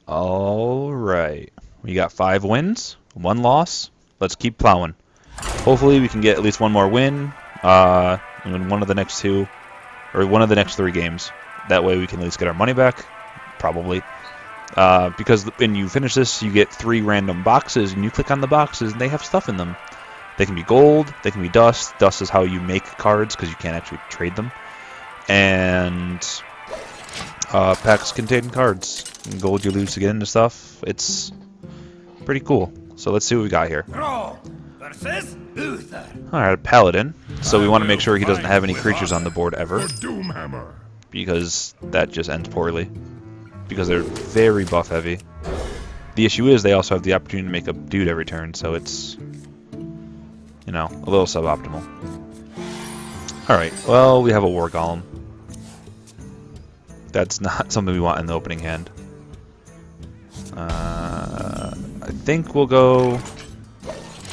Alright. We got 5 wins, 1 loss. Let's keep plowing. Hopefully we can get at least 1 more win in one of the next 2, or one of the next 3 games. That way we can at least get our money back, probably. Because when you finish this, you get 3 random boxes, and you click on the boxes, and they have stuff in them. They can be gold, they can be dust. Dust is how you make cards, because you can't actually trade them. And packs contain cards. And gold you lose to get into stuff. It's pretty cool. So let's see what we got here. Alright, a paladin. So we want to make sure he doesn't have any creatures on the board ever. Because that just ends poorly. Because they're very buff heavy. The issue is they also have the opportunity to make a dude every turn, so it's, you know, a little suboptimal. Alright, well, we have a war golem. That's not something we want in the opening hand. I think we'll go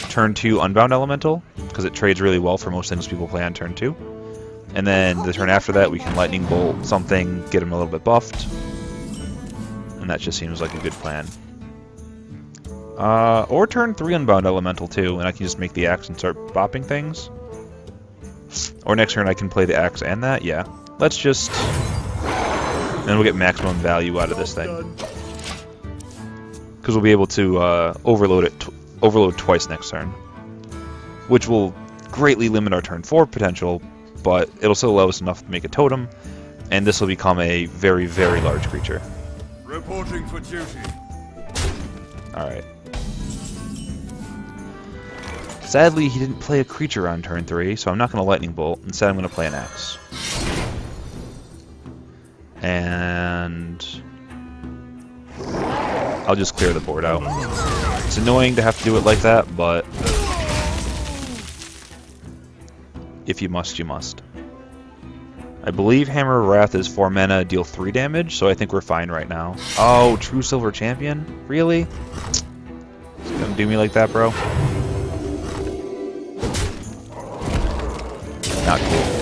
turn 2 Unbound Elemental, because it trades really well for most things people play on turn 2. And then the turn after that, we can Lightning Bolt something, get him a little bit buffed. And that just seems like a good plan. Or turn 3 Unbound Elemental too, and I can just make the axe and start bopping things. Or next turn I can play the axe and that, yeah. Let's just... And then we'll get maximum value out of this thing. Because we'll be able to overload twice next turn. Which will greatly limit our turn 4 potential, but it'll still allow us enough to make a totem, and this will become a very, very large creature. Reporting for duty. Alright. Sadly, he didn't play a creature on turn 3, so I'm not going to Lightning Bolt. Instead, I'm going to play an axe. And I'll just clear the board out. It's annoying to have to do it like that, but if you must, you must. I believe Hammer of Wrath is 4 mana, deal 3 damage, so I think we're fine right now. Oh, True Silver Champion? Really? Don't do me like that, bro. Not cool.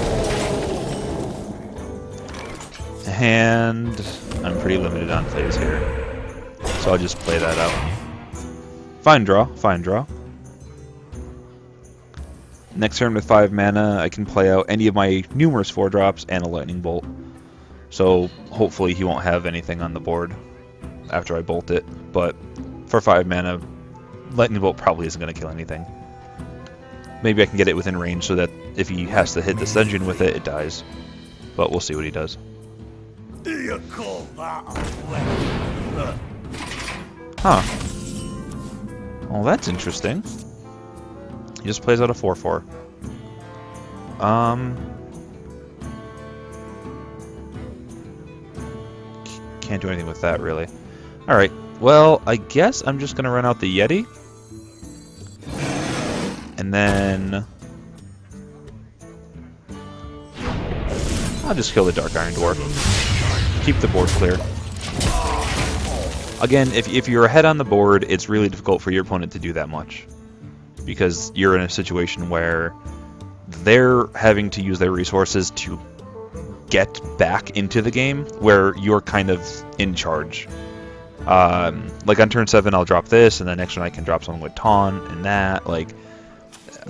And I'm pretty limited on plays here, so I'll just play that out. Fine draw, fine draw. Next turn with 5 mana, I can play out any of my numerous 4-drops and a Lightning Bolt. So hopefully he won't have anything on the board after I bolt it. But for 5 mana, Lightning Bolt probably isn't going to kill anything. Maybe I can get it within range so that if he has to hit this dungeon with it, it dies. But we'll see what he does. Huh. Well, that's interesting. He just plays out a 4/4. Can't do anything with that, really. Alright, well, I guess I'm just going to run out the Yeti. And then I'll just kill the Dark Iron Dwarf. Keep the board clear. Again, if you're ahead on the board, it's really difficult for your opponent to do that much. Because you're in a situation where they're having to use their resources to get back into the game, where you're kind of in charge. Like on turn 7, I'll drop this, and then next turn I can drop something with Taunt and that. Like,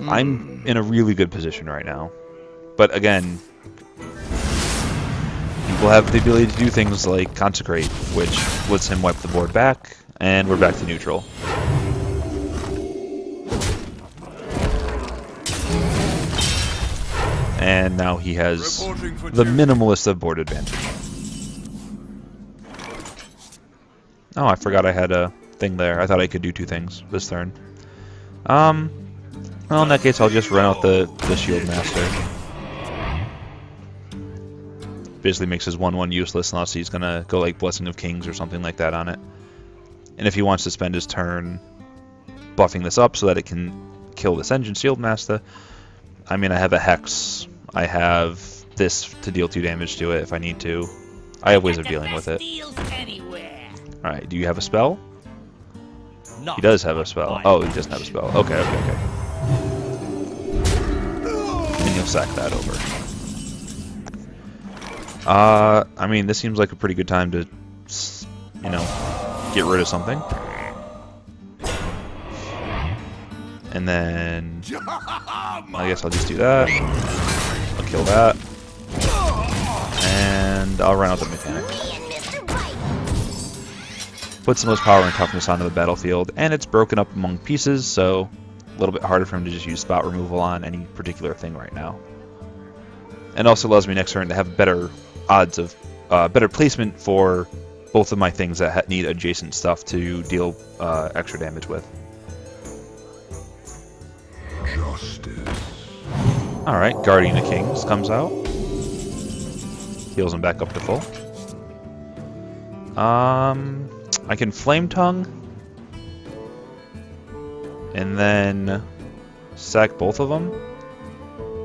I'm in a really good position right now. But again, people have the ability to do things like Consecrate, which lets him wipe the board back, and we're back to neutral. And now he has the minimalist of board advantage. Oh, I forgot I had a thing there. I thought I could do 2 things this turn. Well, in that case, I'll just run out the Shield Master. Basically makes his 1/1 useless unless he's going to go like Blessing of Kings or something like that on it. And if he wants to spend his turn buffing this up so that it can kill this engine Shield Master, I mean, I have a Hex. I have this to deal 2 damage to it if I need to. I have ways of dealing with it. Alright, do you have a spell? He does have a spell. Oh, he doesn't have a spell. Okay, okay, okay. And you'll sack that over. I mean, this seems like a pretty good time to, you know, get rid of something. And then I guess I'll just do that. I'll kill that. And I'll run out the mechanic. Puts the most power and toughness onto the battlefield, and it's broken up among pieces, so a little bit harder for him to just use spot removal on any particular thing right now. And also allows me next turn to have better odds of better placement for both of my things that need adjacent stuff to deal extra damage with. Alright, Guardian of Kings comes out. Heals him back up to full. I can Flame Tongue. And then sack both of them.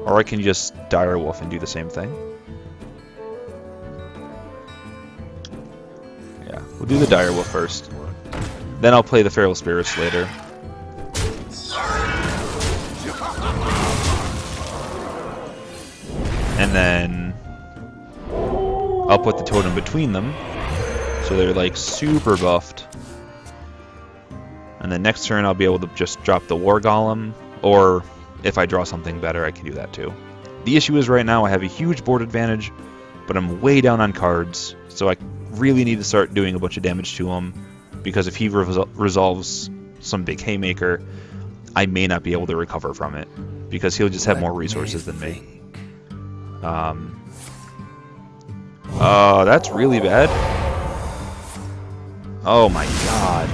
Or I can just Direwolf and do the same thing. Yeah, we'll do the Direwolf first. Then I'll play the Feral Spirits later. And then I'll put the totem between them, so they're like super buffed. And then next turn I'll be able to just drop the War Golem, or if I draw something better I can do that too. The issue is right now I have a huge board advantage, but I'm way down on cards, so I really need to start doing a bunch of damage to him, because if he resolves some big Haymaker, I may not be able to recover from it, because he'll just have more resources than me. That's really bad. Oh my god.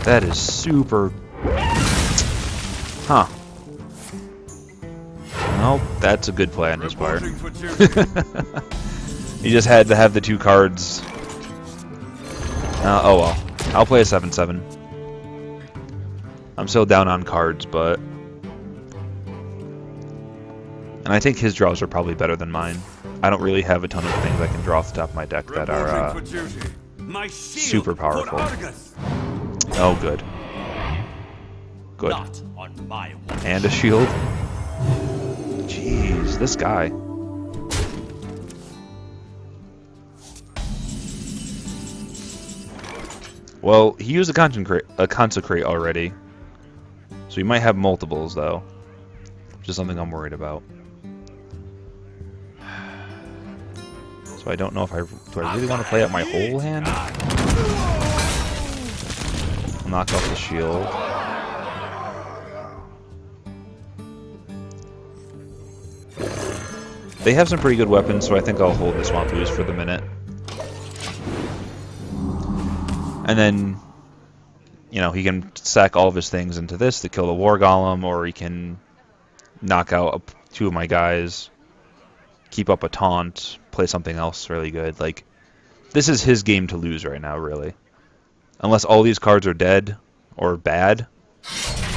That is super... Huh. Well, that's a good play on his part. He just had to have the two cards. Oh well. I'll play a 7/7. I'm still down on cards, but... And I think his draws are probably better than mine. I don't really have a ton of things I can draw off the top of my deck that are super powerful. Oh, good. Good. And a shield. Jeez, this guy. Well, he used a Consecrate already. So he might have multiples, though. Which is something I'm worried about. So I don't know if do I really want to play out my whole hand? I'll knock off the shield. They have some pretty good weapons, so I think I'll hold the Swamp Ooze for the minute. And then, you know, he can sack all of his things into this to kill the War Golem, or he can knock out two of my guys, keep up a taunt, play something else really good. Like, this is his game to lose right now, really. Unless all these cards are dead or bad.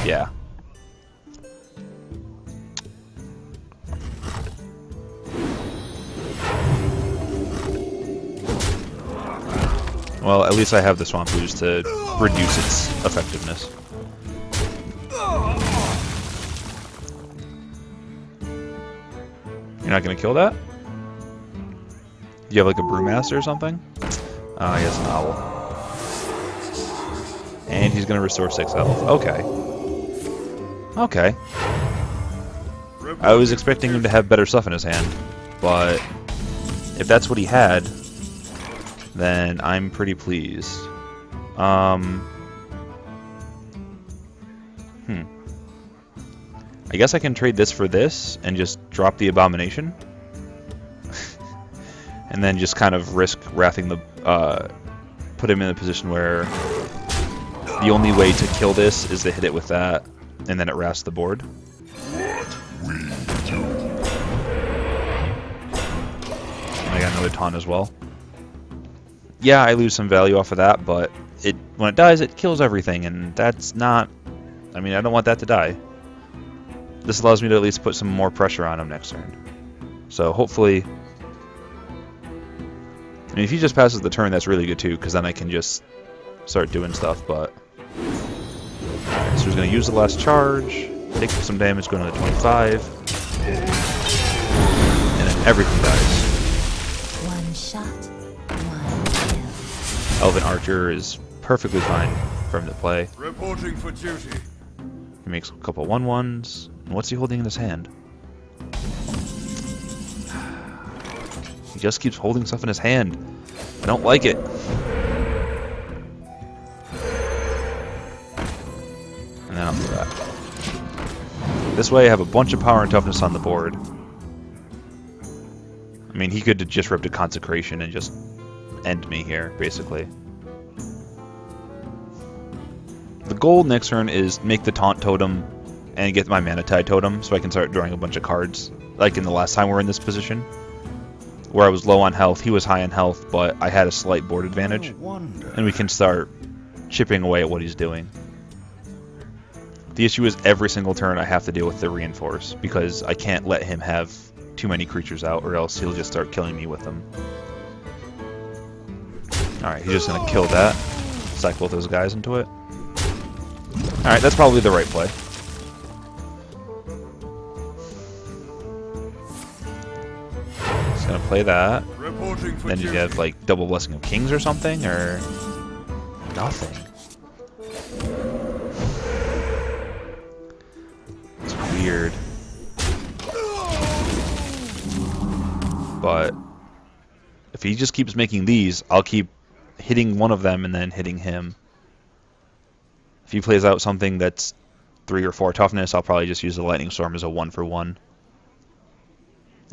Yeah. Well, at least I have the Swamp Ooze to reduce its effectiveness. You're not going to kill that? Do you have like a Brewmaster or something? Oh, he has an Owl. And he's going to restore 6 health. Okay. Okay. I was expecting him to have better stuff in his hand, but if that's what he had, then I'm pretty pleased. I guess I can trade this for this and just drop the Abomination. And then just kind of risk wrathing the... put him in a position where the only way to kill this is to hit it with that, and then it wraths the board. I got another taunt as well. Yeah, I lose some value off of that, but when it dies, it kills everything, and that's not... I mean, I don't want that to die. This allows me to at least put some more pressure on him next turn. So hopefully... I mean, if he just passes the turn, that's really good too, because then I can just start doing stuff, but... Alright, so he's going to use the last charge, take some damage, going to the 25, and then everything dies. One shot, one kill. Elven Archer is perfectly fine for him to play. Reporting for duty. He makes a couple 1/1s. And what's he holding in his hand? He just keeps holding stuff in his hand. I don't like it. And then I'll do that. This way I have a bunch of power and toughness on the board. I mean, he could have just ripped a Consecration and just end me here, basically. The goal next turn is make the Taunt Totem and get my Mana Tide Totem so I can start drawing a bunch of cards. Like in the last time we were in this position, where I was low on health, he was high on health, but I had a slight board advantage. And we can start chipping away at what he's doing. The issue is every single turn I have to deal with the Reinforce, because I can't let him have too many creatures out, or else he'll just start killing me with them. Alright, he's just going to kill that. Sack both those guys into it. Alright, that's probably the right play. Just going to play that. Then you have, like, double Blessing of Kings or something, or nothing. It's weird. But if he just keeps making these, I'll keep hitting one of them and then hitting him. If he plays out something that's 3 or 4 toughness, I'll probably just use the Lightning Storm as a 1-for-1.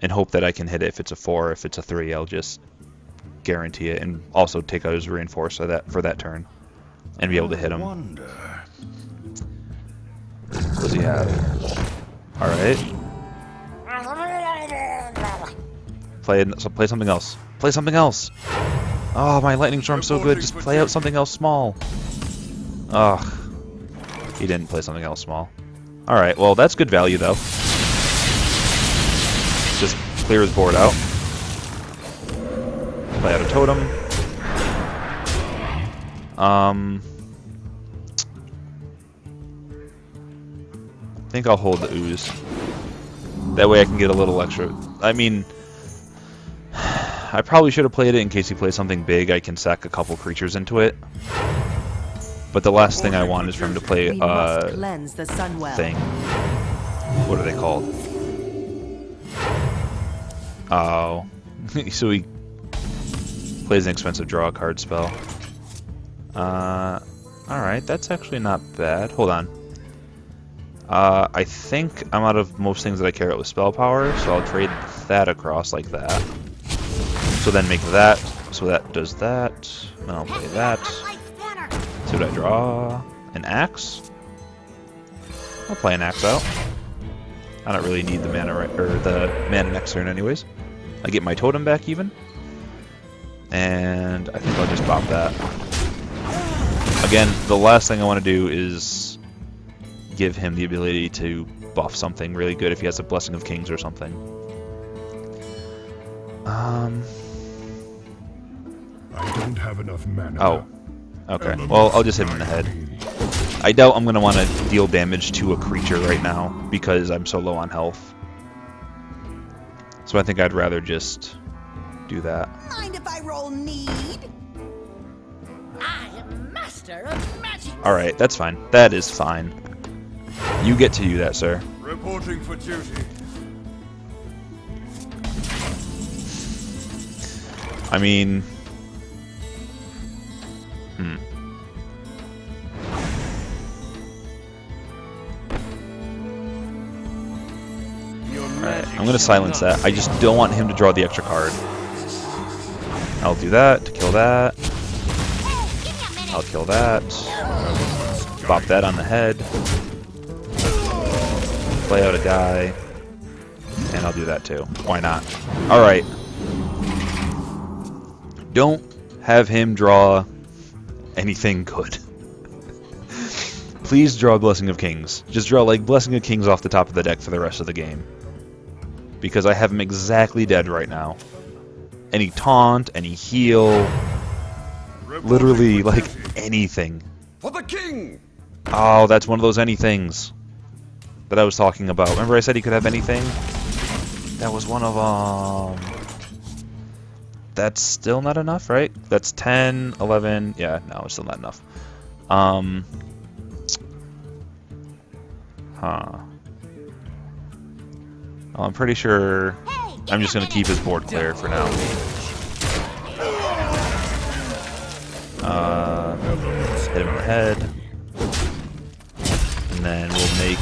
And hope that I can hit it if it's a 4. If it's a 3, I'll just guarantee it. And also take out his Reinforce for that turn. And be able to hit him. What does he have? Alright. Play something else. Play something else! Oh, my Lightning Storm's so good. Just play out something else small. Ugh. He didn't play something else small. Alright, well, that's good value, though. Just clear his board out. Play out a totem. I think I'll hold the Ooze. That way I can get a little extra. I mean, I probably should have played it in case he plays something big. I can sack a couple creatures into it. But the last thing I want is for him to play thing. What are they called? Oh. So he plays an expensive draw card spell. Alright, that's actually not bad. Hold on. I think I'm out of most things that I care about with spell power, so I'll trade that across like that. So then make that, so that does that, and I'll play that. So what I draw? An Axe? I'll play an Axe out. I don't really need the mana next turn anyways. I get my totem back even. And I think I'll just pop that. Again, the last thing I want to do is give him the ability to buff something really good if he has a Blessing of Kings or something. I don't have enough mana. Oh. Okay. Well, I'll just hit him in the head. I doubt I'm going to want to deal damage to a creature right now because I'm so low on health. So I think I'd rather just do that. Mind if I roll need? I am master of magic. Alright, that's fine. That is fine. You get to do that, sir. Reporting for duty. I mean... Alright, I'm gonna silence that. I just don't want him to draw the extra card. I'll do that to kill that. I'll kill that. Bop that on the head. Play out a guy. And I'll do that too. Why not? Alright. Don't have him draw anything good. Please draw Blessing of Kings. Just draw like Blessing of Kings off the top of the deck for the rest of the game. Because I have him exactly dead right now. Any taunt, any heal, literally like anything. For the king. Oh, that's one of those anythings that I was talking about. Remember I said he could have anything? That was one of them. that's still not enough, right? That's 10, 11. Yeah, no, it's still not enough. Huh. Well, I'm pretty sure I'm just going to keep his board clear for now. Hit him in the head. And then we'll make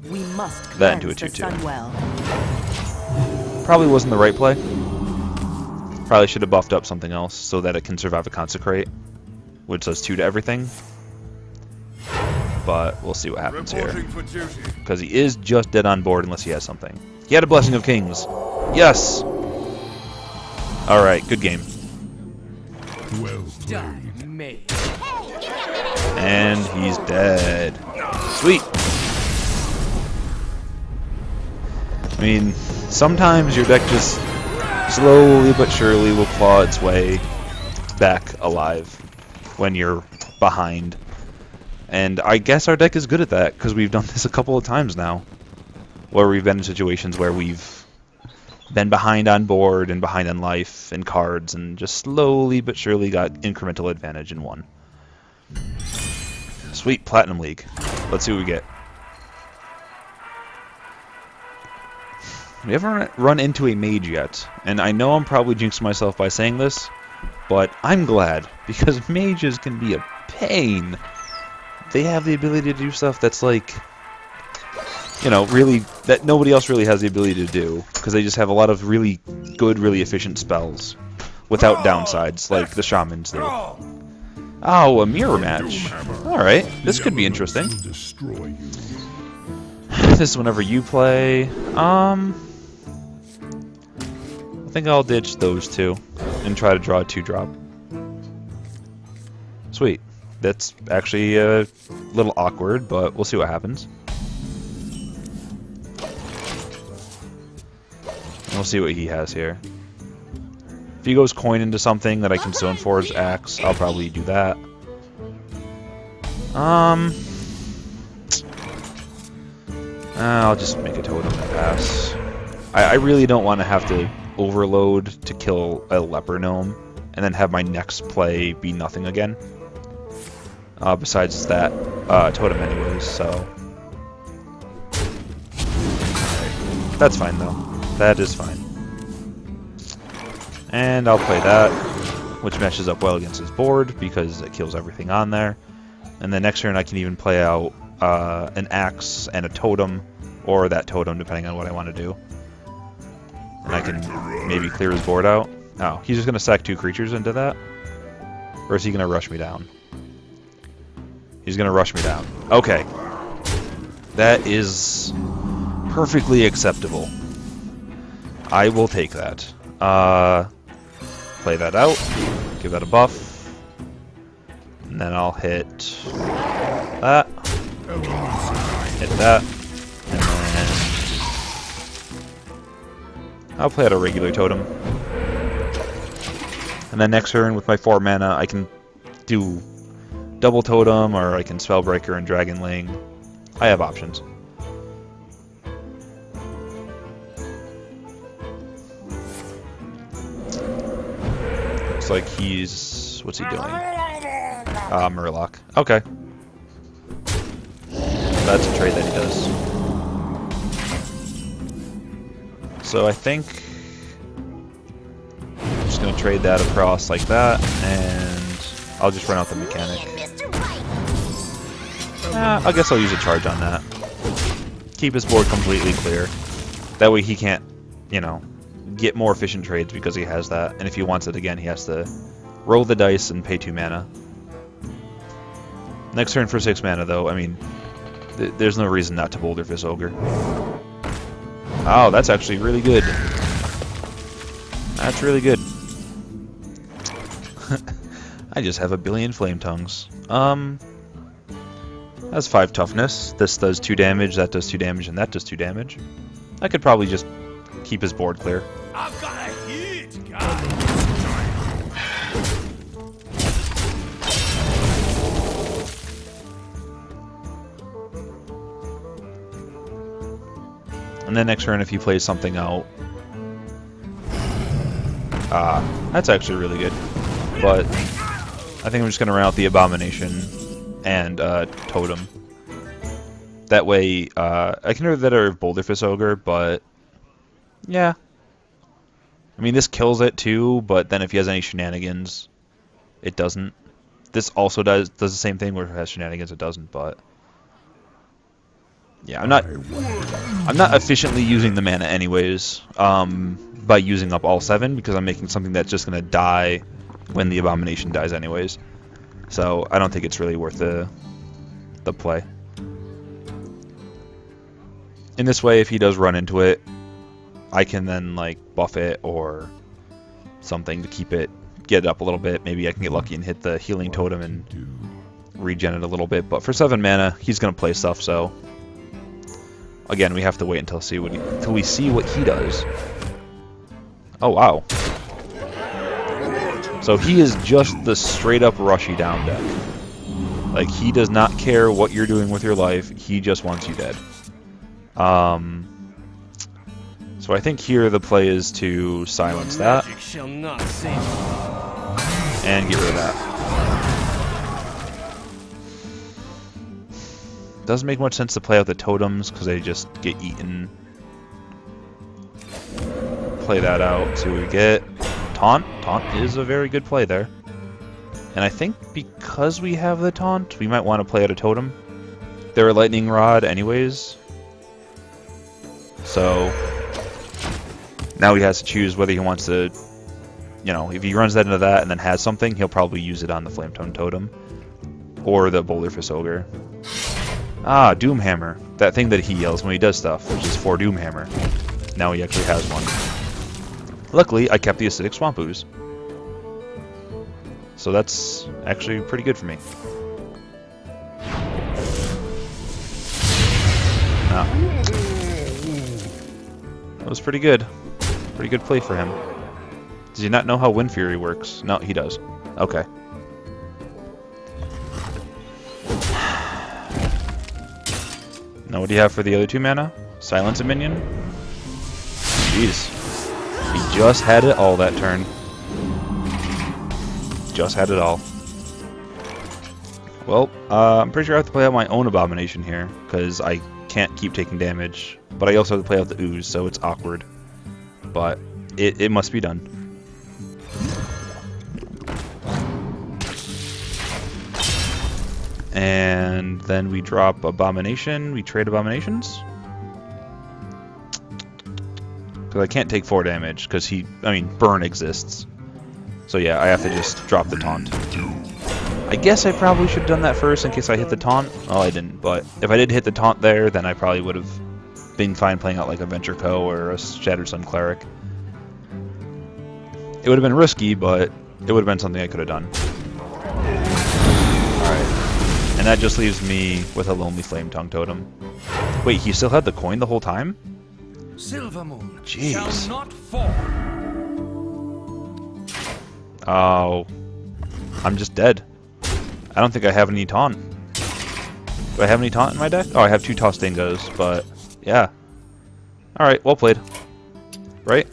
We must that into a cleanse the 2/2. Sunwell. Probably wasn't the right play. Probably should have buffed up something else so that it can survive a Consecrate, which does 2 to everything. But we'll see what happens here. Reporting for duty. Because he is just dead on board unless he has something. He had a Blessing of Kings. Yes! Alright, good game. Well played. And he's dead. Sweet! I mean, sometimes your deck just slowly but surely will claw its way back alive when you're behind. And I guess our deck is good at that, because we've done this a couple of times now. Where we've been in situations where we've been behind on board and behind on life and cards, and just slowly but surely got incremental advantage and won. Sweet, Platinum League. Let's see what we get. We haven't run into a mage yet, and I know I'm probably jinxing myself by saying this, but I'm glad, because mages can be a pain. They have the ability to do stuff that's like, you know, really, that nobody else really has the ability to do, because they just have a lot of really good, really efficient spells without downsides, like the Shamans do. Oh, a mirror match. Alright, this could be interesting. Will destroy you. This is whenever you play. I think I'll ditch those two and try to draw a 2-drop. Sweet. That's actually a little awkward, but we'll see what happens. We'll see what he has here. If he goes coin into something that I can Stone Forge axe, I'll probably do that. I'll just make a totem and pass. I really don't want to have to overload to kill a leper gnome and then have my next play be nothing again. Besides that totem anyways, so... That's fine though. That is fine. And I'll play that, which matches up well against his board because it kills everything on there. And then next turn I can even play out an axe and a totem, or that totem depending on what I want to do. And I can maybe clear his board out. Oh, he's just going to sack 2 creatures into that? Or is he going to rush me down? He's going to rush me down. Okay. That is perfectly acceptable. I will take that. Play that out. Give that a buff. And then I'll hit that. Hit that. And then I'll play out a regular totem. And then next turn with my 4 mana I can do double totem, or I can Spellbreaker and Dragonling. I have options. Looks like he's... what's he doing? Murloc. Okay. That's a trade that he does. So I think I'm just going to trade that across like that, and I'll just run out the mechanic. I guess I'll use a charge on that. Keep his board completely clear. That way he can't, you know, get more efficient trades because he has that. And if he wants it again, he has to roll the dice and pay 2 mana. Next turn for 6 mana, though, I mean, there's no reason not to Boulder Fist Ogre. Oh, that's actually really good. That's really good. I just have a billion Flame Tongues. That's 5 toughness. This does 2 damage, that does 2 damage, and that does 2 damage. I could probably just keep his board clear. I've got a huge guy. And then next turn, if he plays something out, That's actually really good. But I think I'm just going to run out the Abomination and Totem. That way, I can do that or Boulderfist Ogre, but yeah. I mean, this kills it too, but then if he has any shenanigans, it doesn't. This also does the same thing where if it has shenanigans, it doesn't, but yeah, I'm not efficiently using the mana anyways, by using up all 7, because I'm making something that's just going to die when the Abomination dies anyways. So I don't think it's really worth the play. In this way, if he does run into it, I can then like buff it or something to keep it, get it up a little bit. Maybe I can get lucky and hit the healing totem and regen it a little bit. But for 7 mana, he's going to play stuff, so again, we have to wait until we see what he does. Oh wow. So he is just the straight up rushy down deck. Like, he does not care what you're doing with your life, he just wants you dead. So I think here the play is to silence that and get rid of that. Doesn't make much sense to play out the totems because they just get eaten. Play that out, see what we get. Taunt. Taunt is a very good play there. And I think because we have the taunt, we might want to play out a totem. They're a lightning rod anyways. So now he has to choose whether he wants to, you know, if he runs that into that and then has something, he'll probably use it on the Flametone Totem or the Boulderfist Ogre. Ah, Doomhammer. That thing that he yells when he does stuff, which is for Doomhammer. Now he actually has one. Luckily, I kept the Acidic Swamp Ooze. So that's actually pretty good for me. Ah. That was pretty good. Pretty good play for him. Does he not know how Wind Fury works? No, he does. Okay. Now what do you have for the other 2 mana? Silence a minion? Jeez. He just had it all that turn. Just had it all. Well, I'm pretty sure I have to play out my own Abomination here, because I can't keep taking damage. But I also have to play out the Ooze, so it's awkward. But it must be done. And then we drop Abomination. We trade Abominations. Because I can't take 4 damage, because Burn exists. So yeah, I have to just drop the taunt. I guess I probably should have done that first in case I hit the taunt. Oh, I didn't, but if I did hit the taunt there, then I probably would have been fine playing out like a Venture Co. or a Shattered Sun Cleric. It would have been risky, but it would have been something I could have done. Alright. And that just leaves me with a Lonely Flame Tongue Totem. Wait, he still had the coin the whole time? Silvermoon Jeez. shall not fall. Oh. I'm just dead. I don't think I have any taunt. Do I have any taunt in my deck? Oh, I have 2 Tostingos, but yeah. Alright, well played. Right?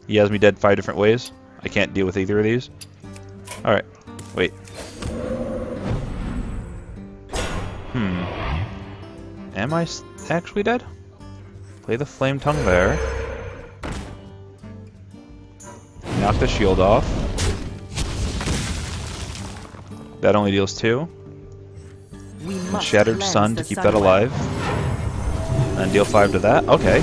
He has me dead 5 different ways. I can't deal with either of these. Alright. Wait. Am I actually dead? Play the Flame Tongue there. Knock the shield off. That only deals 2. And Shattered Sun to keep that alive. And deal 5 to that. Okay.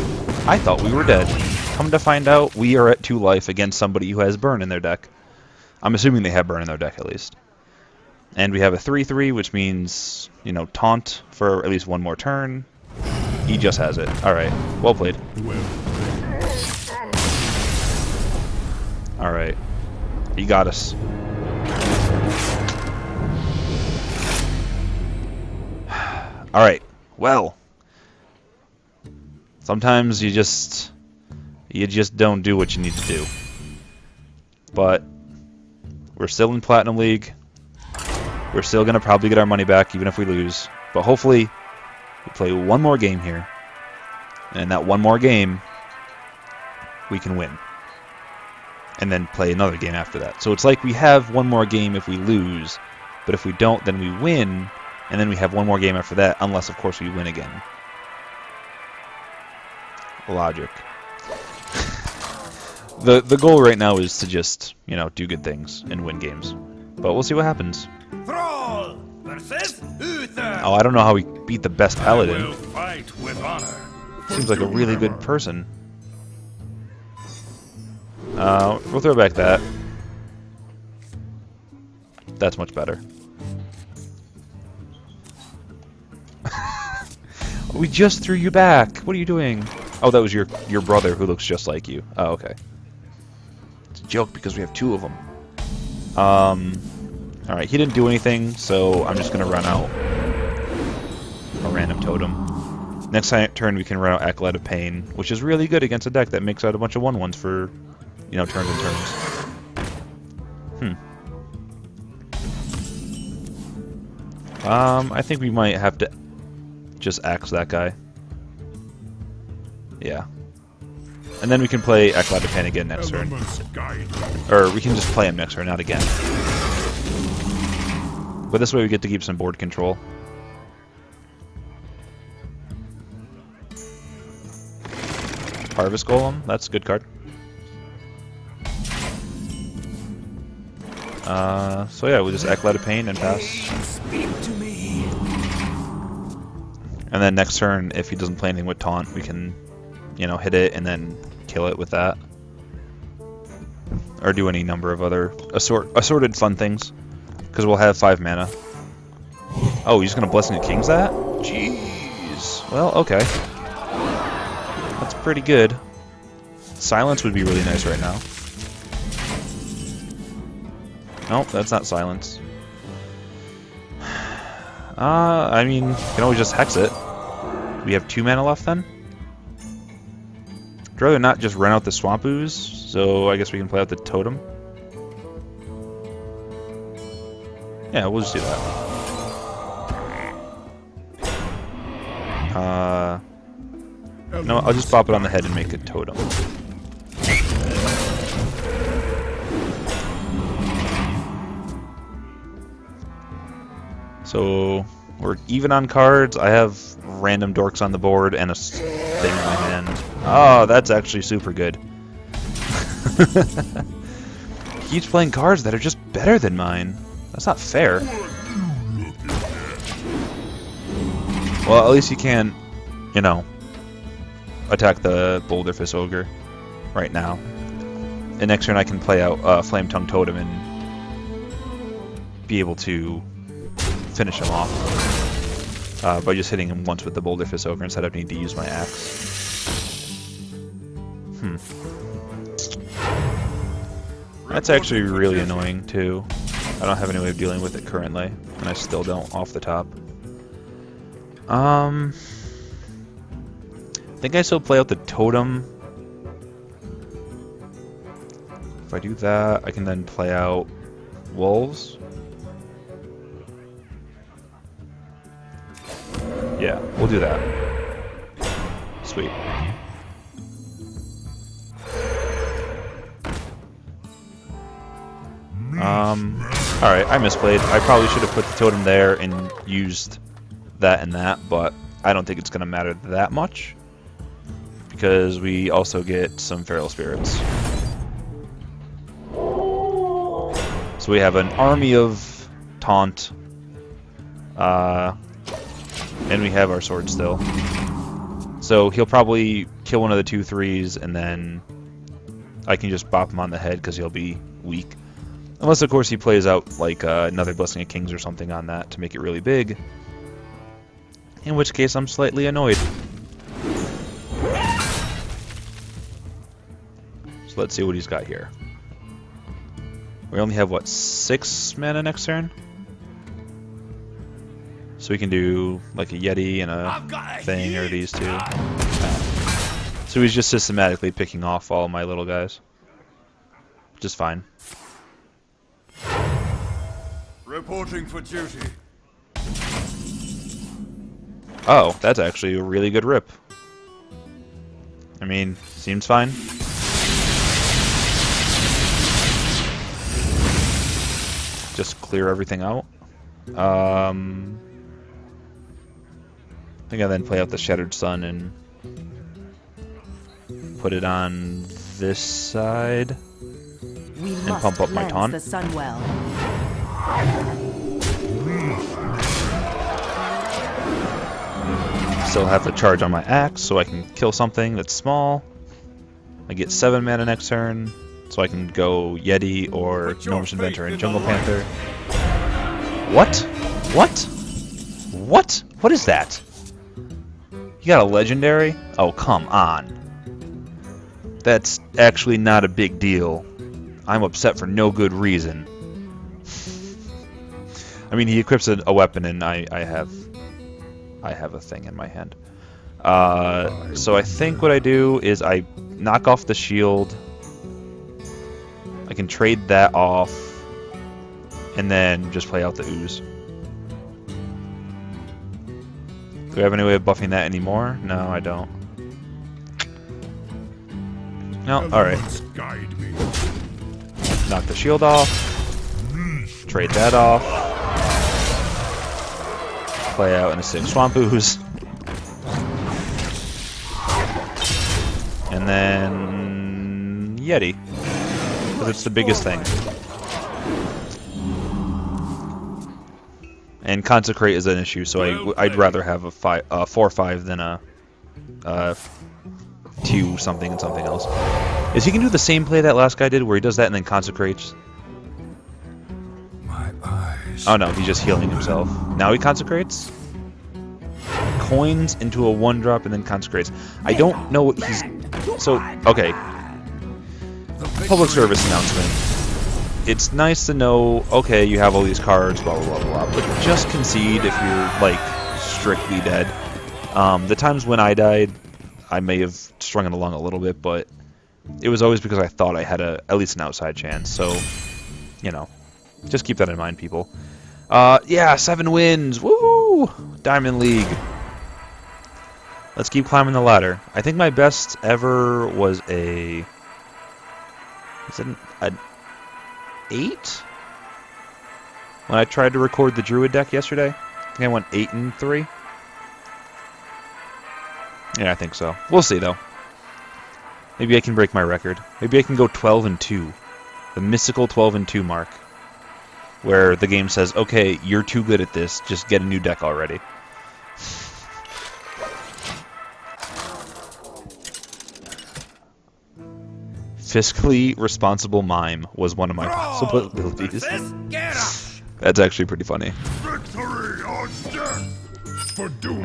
I thought we were dead. Come to find out, we are at 2 life against somebody who has Burn in their deck. I'm assuming they have Burn in their deck at least. And we have a 3/3, which means, you know, taunt for at least 1 more turn. He just has it. Alright. Well played. Alright. He got us. Alright. Well. Sometimes you just don't do what you need to do. But we're still in Platinum League. We're still going to probably get our money back even if we lose. But hopefully we play 1 more game here. And that 1 more game, we can win. and then play another game after that. So it's like we have one more game if we lose, but if we don't, then we win, and then we have one more game after that, unless, of course, we win again. Logic. The goal right now is to just, you know, do good things and win games. But we'll see what happens. Thrall versus Uther. Oh, I don't know how we beat the best I paladin. will fight with honor. Seems like a really good person. We'll throw back that. That's much better. We just threw you back. What are you doing? Oh, that was your brother who looks just like you. Oh, okay. It's a joke because we have two of them. Alright, he didn't do anything, so I'm just going to run out a random totem. Next turn we can run out Acolyte of Pain, which is really good against a deck that makes out a bunch of 1/1s for, you know, turns and turns. I think we might have to just axe that guy. Yeah. And then we can play Acolyte of Pain again next turn. Or we can just play him next turn, not again. But this way we get to keep some board control. Harvest Golem, that's a good card. So yeah, we'll just Acolyte of Pain and pass. Speak to me. And then next turn, if he doesn't play anything with Taunt, we can, you know, hit it and then kill it with that. Or do any number of other assorted fun things. Because we'll have 5 mana. Oh, he's going to Blessing of Kings that? Jeez. Well, okay. That's pretty good. Silence would be really nice right now. Nope, that's not silence. I mean, you can always just hex it. We have 2 mana left then? I'd rather not just run out the Swamp Ooze, so I guess we can play out the Totem. Yeah, we'll just do that. No, I'll just bop it on the head and make a Totem. So, we're even on cards. I have random dorks on the board and a thing in my hand. Oh, that's actually super good. He keeps playing cards that are just better than mine. That's not fair. Well, at least you can, you know, attack the Boulderfist Ogre right now. And next turn I can play out Flame Tongue Totem and be able to finish him off by just hitting him once with the Boulderfist Ogre instead of needing to use my axe. That's actually really annoying too. I don't have any way of dealing with it currently, and I still don't off the top. I think I still play out the Totem. If I do that, I can then play out Wolves. Yeah, we'll do that. Sweet. Alright, I misplayed. I probably should have put the totem there and used that and that, but I don't think it's going to matter that much. Because we also get some Feral Spirits. So we have an army of Taunt. And we have our sword still. So he'll probably kill one of the 2/3s, and then I can just bop him on the head because he'll be weak. Unless, of course, he plays out like another Blessing of Kings or something on that to make it really big. In which case, I'm slightly annoyed. So let's see what he's got here. We only have, what, 6 mana next turn? So we can do like a Yeti and a thing, or these two. So he's just systematically picking off all my little guys. Which is fine. Reporting for duty. Oh, that's actually a really good rip. I mean, seems fine. just clear everything out. I think I then play out the Shattered Sun and put it on this side and pump up my taunt. The sun well. Still have a charge on my axe, so I can kill something that's small. I get 7 mana next turn, so I can go Yeti or Gnomish Inventor and Jungle Panther. What? What? What? What is that? You got a legendary? Oh, come on. That's actually not a big deal. I'm upset for no good reason. I mean, he equips a weapon, and I have a thing in my hand. So I think what I do is I knock off the shield. I can trade that off, and then just play out the ooze. Do I have any way of buffing that anymore? No, I don't. No, alright. Knock the shield off. Trade that off. Play out in a 6 Swamp Ooze. And then Yeti. Because it's the biggest thing. And Consecrate is an issue, so I'd rather have a 4/5 than a 2 something and something else. Is he can do the same play that last guy did, where he does that and then consecrates? My eyes. Oh no, he's just healing himself. Now he consecrates? Coins into a 1-drop and then consecrates. I don't know what he's... So, okay. Public service announcement. It's nice to know, okay, you have all these cards, blah, blah, blah, blah, but just concede if you're, like, strictly dead. The times when I died, I may have strung it along a little bit, but it was always because I thought I had at least an outside chance, so, you know, just keep that in mind, people. Yeah, 7 wins! Woo! Diamond League. Let's keep climbing the ladder. I think my best ever was a... Is it an 8? When I tried to record the Druid deck yesterday, I think I went 8-3. Yeah, I think so. We'll see, though. Maybe I can break my record. Maybe I can go 12-2. The mystical 12-2 mark. Where the game says, okay, you're too good at this, just get a new deck already. Fiscally responsible mime was one of my possibilities. That's actually pretty funny.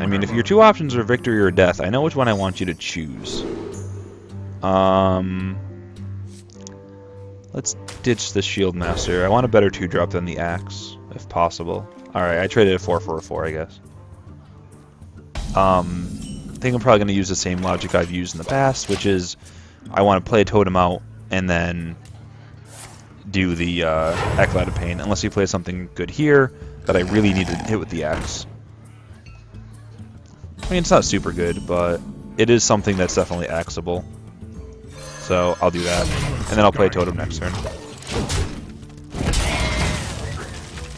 I mean, if your 2 options are victory or death, I know which one I want you to choose. Let's ditch the Shield Master. I want a better 2-drop than the Axe, if possible. Alright, I traded a 4 for a 4, I guess. I think I'm probably going to use the same logic I've used in the past, which is I want to play a Totem out and then do the Acolyte of Pain, unless he plays something good here that I really need to hit with the Axe. I mean, it's not super good, but it is something that's definitely axeable. So I'll do that, and then I'll play Totem next turn.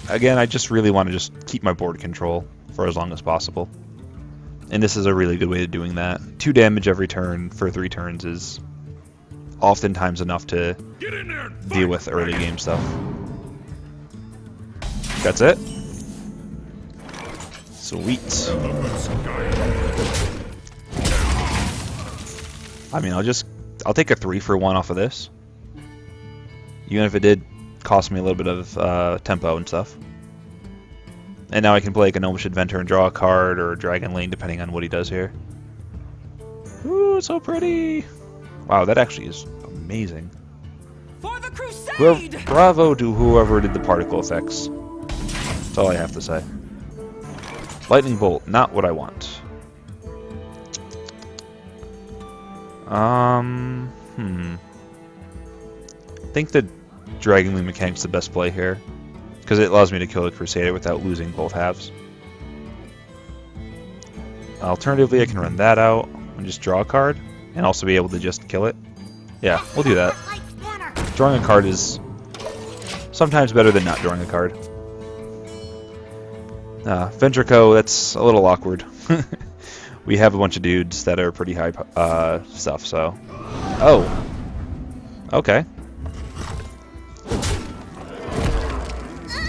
Again, I just really want to just keep my board control for as long as possible. And this is a really good way of doing that. 2 damage every turn for 3 turns is oftentimes enough to deal with early game stuff. That's it. Sweet. I mean, I'll take a 3 for 1 off of this. Even if it did cost me a little bit of tempo and stuff. And now I can play like a Gnomish Inventor and draw a card, or a Dragon Lane, depending on what he does here. Ooh, it's so pretty! Wow, that actually is amazing. For the crusade! Bravo to whoever did the particle effects. That's all I have to say. Lightning Bolt, not what I want. I think the Dragon Lane mechanic's the best play here, because it allows me to kill a Crusader without losing both halves. Alternatively, I can run that out and just draw a card, and also be able to just kill it. Yeah, we'll do that. Drawing a card is sometimes better than not drawing a card. Ventrico, that's a little awkward. We have a bunch of dudes that are pretty high stuff, so... Oh! Okay.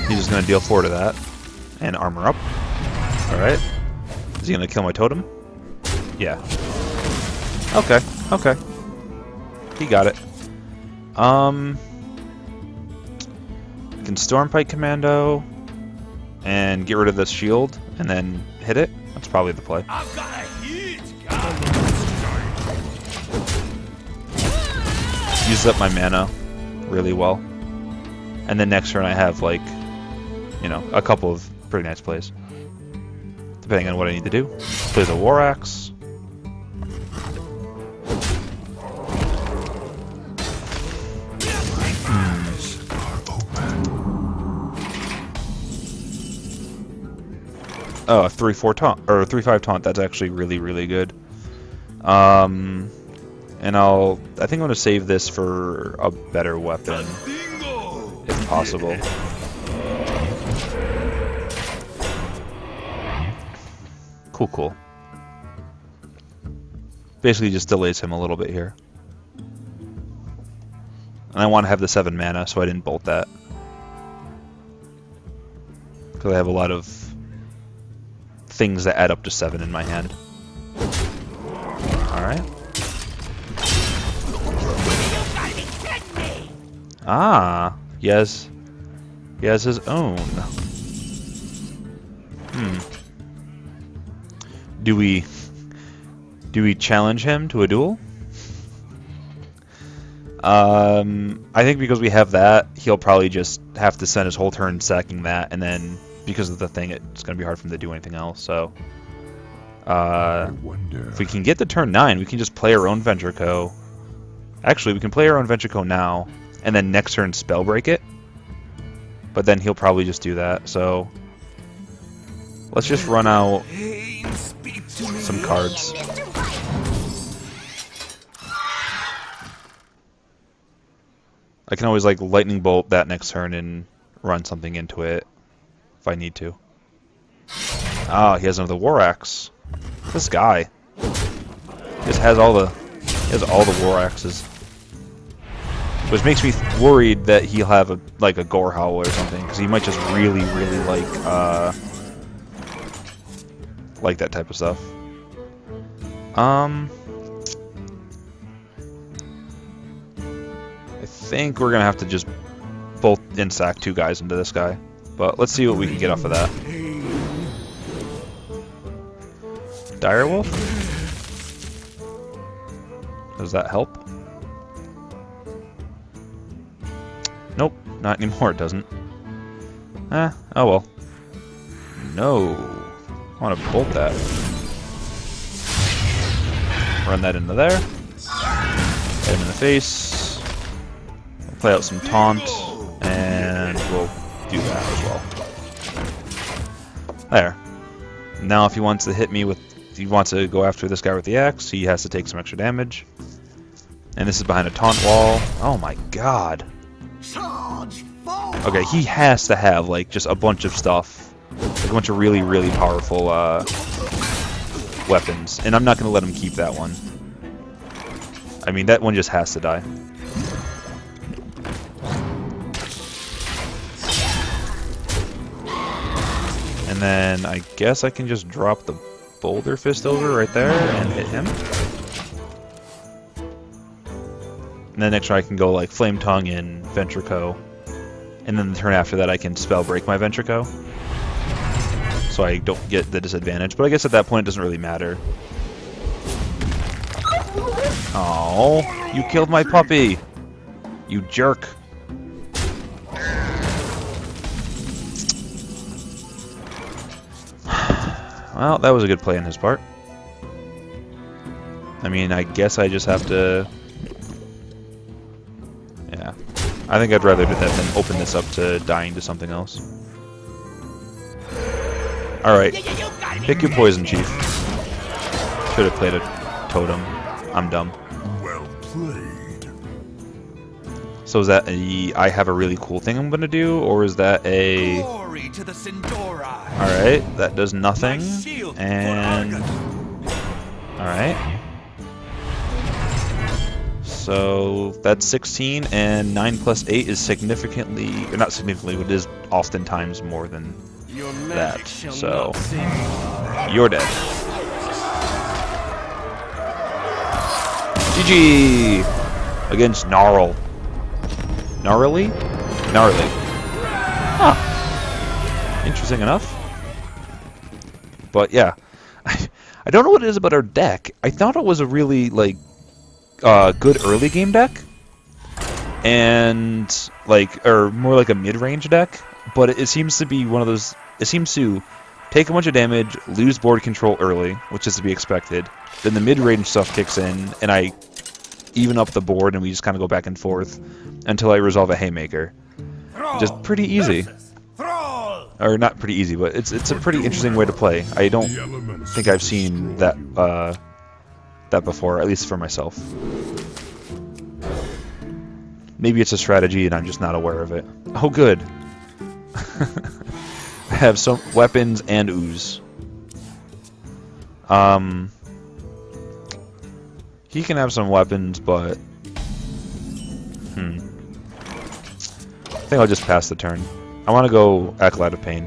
He's just going to deal 4 to that. And armor up. Alright. Is he going to kill my totem? Yeah. Okay, okay. He got it. Can Stormpike Commando and get rid of this shield and then hit it. That's probably the play. I've got a huge Uses up my mana really well. And then next turn I have, like, you know, a couple of pretty nice plays. Depending on what I need to do. Play the War Axe. Oh, a 3/4 taunt or a 3/5 taunt. That's actually really, really good. And I think I'm gonna save this for a better weapon, if possible. Cool, cool. Basically, just delays him a little bit here. And I want to have the 7 mana, so I didn't bolt that because I have a lot of things that add up to 7 in my hand. Alright. Ah, he has his own. Do we challenge him to a duel? I think because we have that, he'll probably just have to spend his whole turn sacking that, and then because of the thing, it's going to be hard for him to do anything else. So, if we can get to turn 9, we can just play our own Ventrico. Actually, we can play our own Ventrico now, and then next turn spell break it. But then he'll probably just do that. So, let's just run out some cards. I can always, like, Lightning Bolt that next turn and run something into it if I need to. Ah, he has another War Axe. This guy just has all the War Axes, which makes me worried that he'll have a Gore Howl or something, because he might just really, really like that type of stuff. I think we're gonna have to just bolt in sack 2 guys into this guy, but let's see what we can get off of that. Direwolf? Does that help? Nope, not anymore. It doesn't. Oh well. No, I want to bolt that. Run that into there. Hit him in the face. We'll play out some taunt, and we'll do that as well. There. Now if he wants to hit me with... If he wants to go after this guy with the axe, he has to take some extra damage. And this is behind a taunt wall. Oh my god. Okay, he has to have, like, just a bunch of stuff. Like a bunch of really, really powerful weapons. And I'm not going to let him keep that one. I mean, that one just has to die. And then I guess I can just drop the Boulder Fist over right there and hit him. And then next turn I can go like Flame Tongue and Ventrico. And then the turn after that I can spell break my Ventrico, so I don't get the disadvantage. But I guess at that point it doesn't really matter. Oh, you killed my puppy! You jerk! Well, that was a good play on his part. I mean, I guess I just have to... Yeah. I think I'd rather do that than open this up to dying to something else. Alright. Pick your poison, Chief. Should have played a totem. I'm dumb. Well played. So is that I have a really cool thing I'm going to do, or is that a... Glory to the Sindori. Alright, that does nothing. My shield for And... Argus. Alright. So that's 16, and 9 plus 8 is significantly... Or not significantly, but it is oftentimes more than Your that. magic shall So, not save. you're dead. GG! Against Gnarl. Gnarly? Gnarly. Huh. Interesting enough. But yeah. I don't know what it is about our deck. I thought it was a really, like, good early game deck. And, like, or more like a mid-range deck. But it seems to be one of those... It seems to take a bunch of damage, lose board control early, which is to be expected. Then the mid-range stuff kicks in, and I even up the board, and we just kind of go back and forth until I resolve a Haymaker. Just pretty easy. Or not pretty easy, but it's a pretty interesting way to play. I don't think I've seen that that before, at least for myself. Maybe it's a strategy and I'm just not aware of it. Oh, good. I have some weapons and ooze. He can have some weapons, but... I think I'll just pass the turn. I want to go Acolyte of Pain.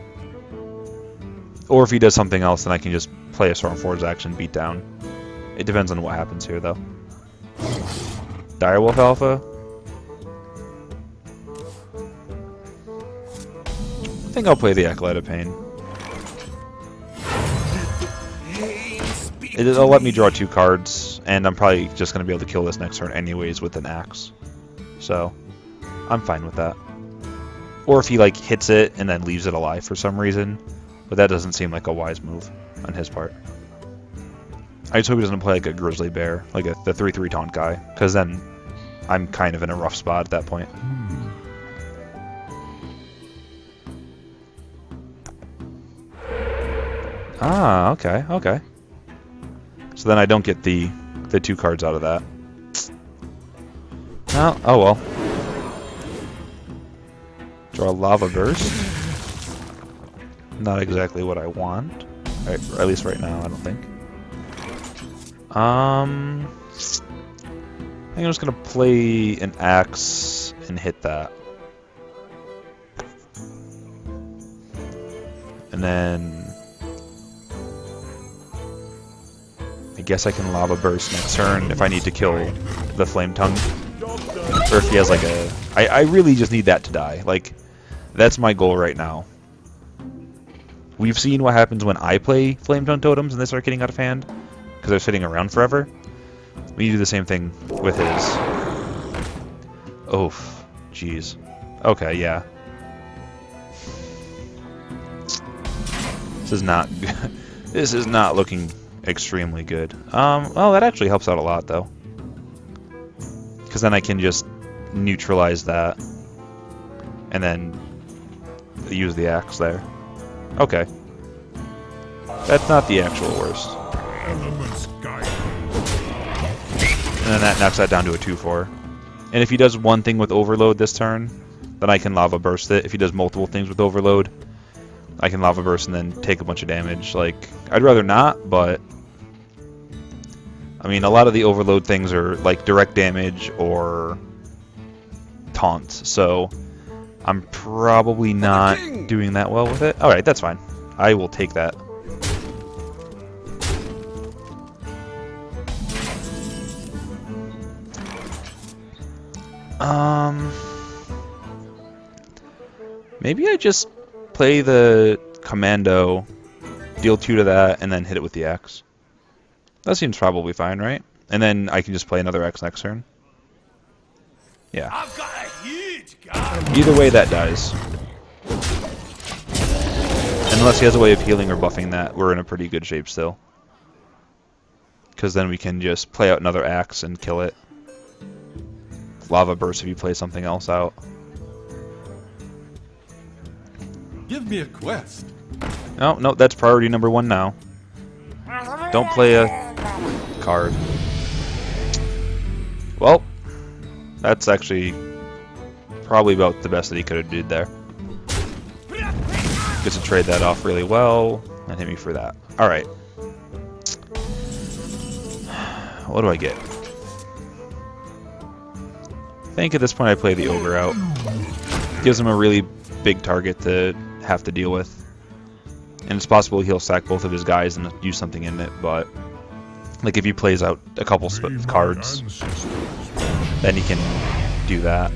Or if he does something else, then I can just play a Stormforge action, beat down. It depends on what happens here, though. Direwolf Alpha? I think I'll play the Acolyte of Pain. It'll let me draw 2 cards, and I'm probably just going to be able to kill this next turn anyways with an axe. So, I'm fine with that. Or if he, like, hits it and then leaves it alive for some reason. But that doesn't seem like a wise move on his part. I just hope he doesn't play, like, a Grizzly Bear, like the 3/3 taunt guy, because then I'm kind of in a rough spot at that point. Ah, okay, okay. So then I don't get the 2 cards out of that. Oh well. Draw Lava Burst. Not exactly what I want. Right, at least right now, I don't think. I think I'm just gonna play an axe and hit that. And then I guess I can Lava Burst next turn if I need to kill the Flame Tongue. Or if he has like a... I really just need that to die. Like, that's my goal right now. We've seen what happens when I play Flame Tongue Totems and they start getting out of hand. Because they're sitting around forever. We need to do the same thing with his. Oh, jeez. Okay, yeah. This is not... this is not looking extremely good. Well, that actually helps out a lot, though. Because then I can just neutralize that. And then use the axe there. Okay. That's not the actual worst. And then that knocks that down to a 2/4. And if he does one thing with Overload this turn, then I can Lava Burst it. If he does multiple things with Overload, I can Lava Burst and then take a bunch of damage. Like, I'd rather not, but... I mean, a lot of the Overload things are, like, direct damage or taunts, so I'm probably not doing that well with it. Alright, that's fine. I will take that. Maybe I just play the Commando, deal 2 to that, and then hit it with the X. That seems probably fine, right? And then I can just play another X next turn. Yeah. I've got a huge gun. Either way, that dies. Unless he has a way of healing or buffing that, we're in a pretty good shape still. Because then we can just play out another axe and kill it. Lava Burst if you play something else out. Give me a quest. No, no, that's priority number 1 now. Don't play a card. Well, that's actually probably about the best that he could have did there. Gets to trade that off really well, and hit me for that. Alright. What do I get? I think at this point I play the Ogre out. Gives him a really big target to have to deal with. And it's possible he'll sack both of his guys and use something in it, but like if he plays out a couple cards, then he can do that.